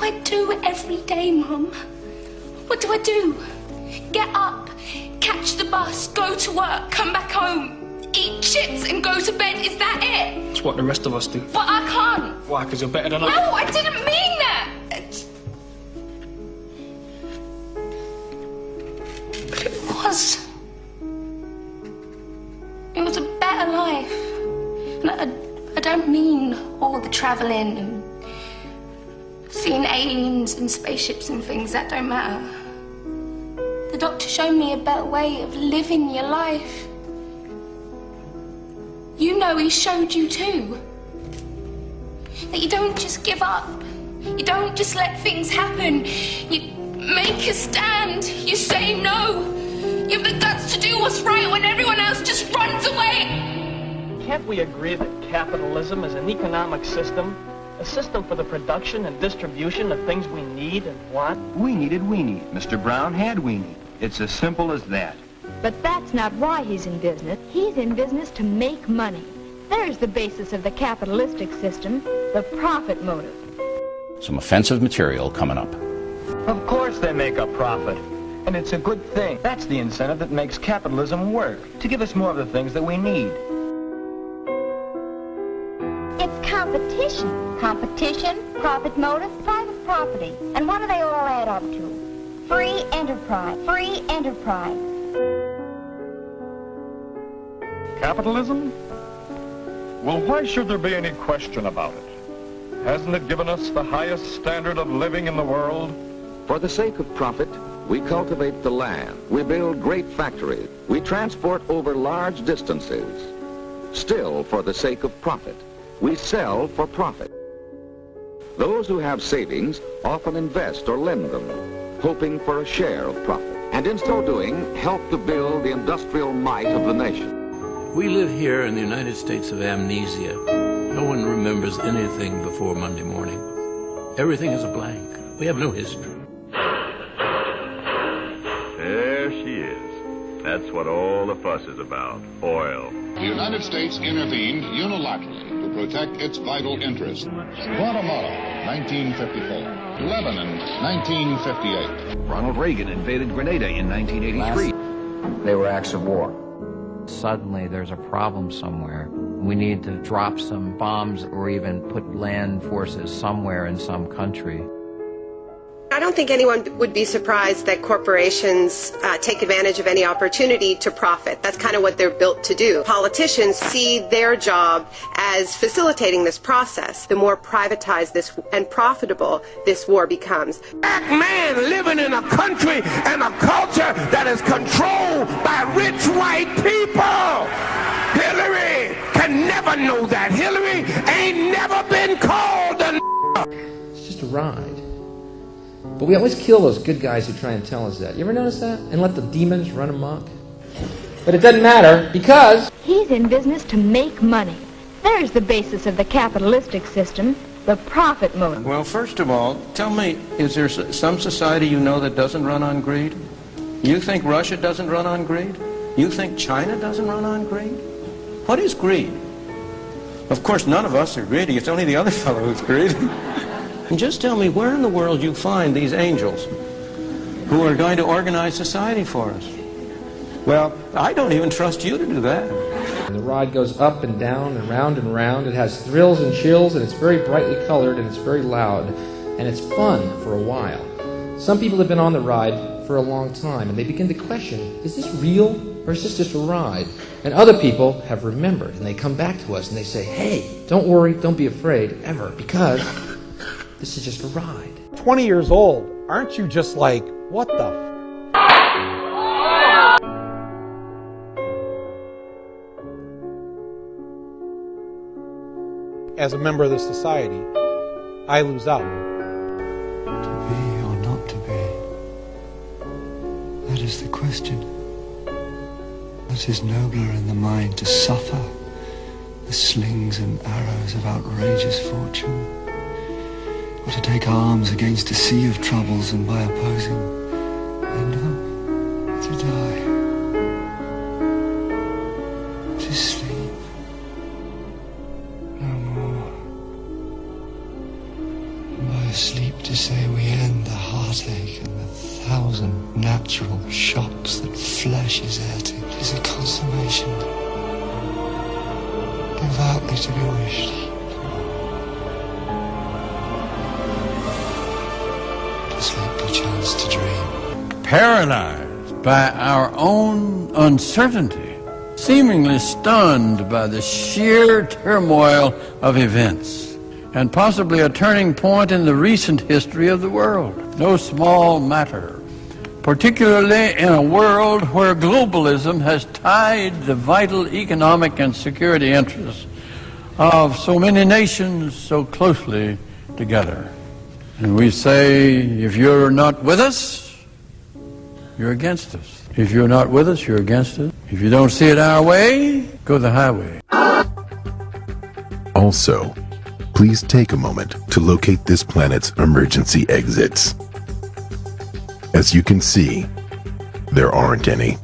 I do every day, Mum? What do I do? Get up, catch the bus, go to work, come back home, eat chips and go to bed. Is that it? It's what the rest of us do. But I can't. Why? Because you're better than us? No, I didn't mean that. But it was. It was a better life. And I don't mean all the travelling and seeing aliens and spaceships and things. That don't matter. The doctor showed me a better way of living your life. You know he showed you too. That you don't just give up. You don't just let things happen. You make a stand. You say no. You have the guts to do what's right when everyone else just runs away. Can't we agree that capitalism is an economic system? A system for the production and distribution of things we need and want? We needed weenie. Mr. Brown had weenie. It's as simple as that. But that's not why he's in business. He's in business to make money. There's the basis of the capitalistic system, the profit motive. Some offensive material coming up. Of course they make a profit. And it's a good thing. That's the incentive that makes capitalism work, to give us more of the things that we need. It's competition. Competition, profit motive, private property. And what do they all add up to? Free enterprise. Free enterprise. Capitalism? Well, why should there be any question about it? Hasn't it given us the highest standard of living in the world? For the sake of profit, we cultivate the land. We build great factories. We transport over large distances. Still, for the sake of profit, we sell for profit. Those who have savings often invest or lend them, hoping for a share of profit. And in so doing, help to build the industrial might of the nation. We live here in the United States of amnesia. No one remembers anything before Monday morning. Everything is a blank. We have no history. There she is. That's what all the fuss is about. Oil. The United States intervened unilaterally to protect its vital interests. Guatemala, 1954. Lebanon, 1958. Ronald Reagan invaded Grenada in 1983. They were acts of war. Suddenly there's a problem somewhere. We need to drop some bombs or even put land forces somewhere in some country. I don't think anyone would be surprised that corporations take advantage of any opportunity to profit. That's kind of what they're built to do. Politicians see their job as facilitating this process. The more privatized this and profitable this war becomes. Black man living in a country and a culture that is controlled by rich white people. Hillary can never know that. Hillary ain't never been called a It's just a ride. But we always kill those good guys who try and tell us that. You ever notice that? And let the demons run amok? But it doesn't matter because he's in business to make money. There's the basis of the capitalistic system, the profit motive. Well, first of all, tell me, is there some society you know that doesn't run on greed? You think Russia doesn't run on greed? You think China doesn't run on greed? What is greed? Of course, none of us are greedy. It's only the other fellow who's greedy. And just tell me where in the world you find these angels who are going to organize society for us. Well, I don't even trust you to do that. And the ride goes up and down and round and round. It has thrills and chills, and it's very brightly colored, and it's very loud, and it's fun for a while. Some people have been on the ride for a long time, and they begin to question, is this real, or is this just a ride? And other people have remembered, and they come back to us, and they say, hey, don't worry, don't be afraid, ever, because this is just a ride. 20 years old, aren't you just like, what the f? As a member of the society, I lose out. To be or not to be, that is the question. What is nobler in the mind, to suffer the slings and arrows of outrageous fortune, or to take arms against a sea of troubles and by opposing end up to die, to sleep no more, and by a sleep to say unnatural shocks that flesh is heir to, is a consummation devoutly to be wished. To sleep perchance to dream. Paralyzed by our own uncertainty, seemingly stunned by the sheer turmoil of events, and possibly a turning point in the recent history of the world. No small matter, particularly in a world where globalism has tied the vital economic and security interests of so many nations so closely together. And we say, if you're not with us, you're against us. If you're not with us, you're against us. If you don't see it our way, go the highway. Also, please take a moment to locate this planet's emergency exits. As you can see, there aren't any.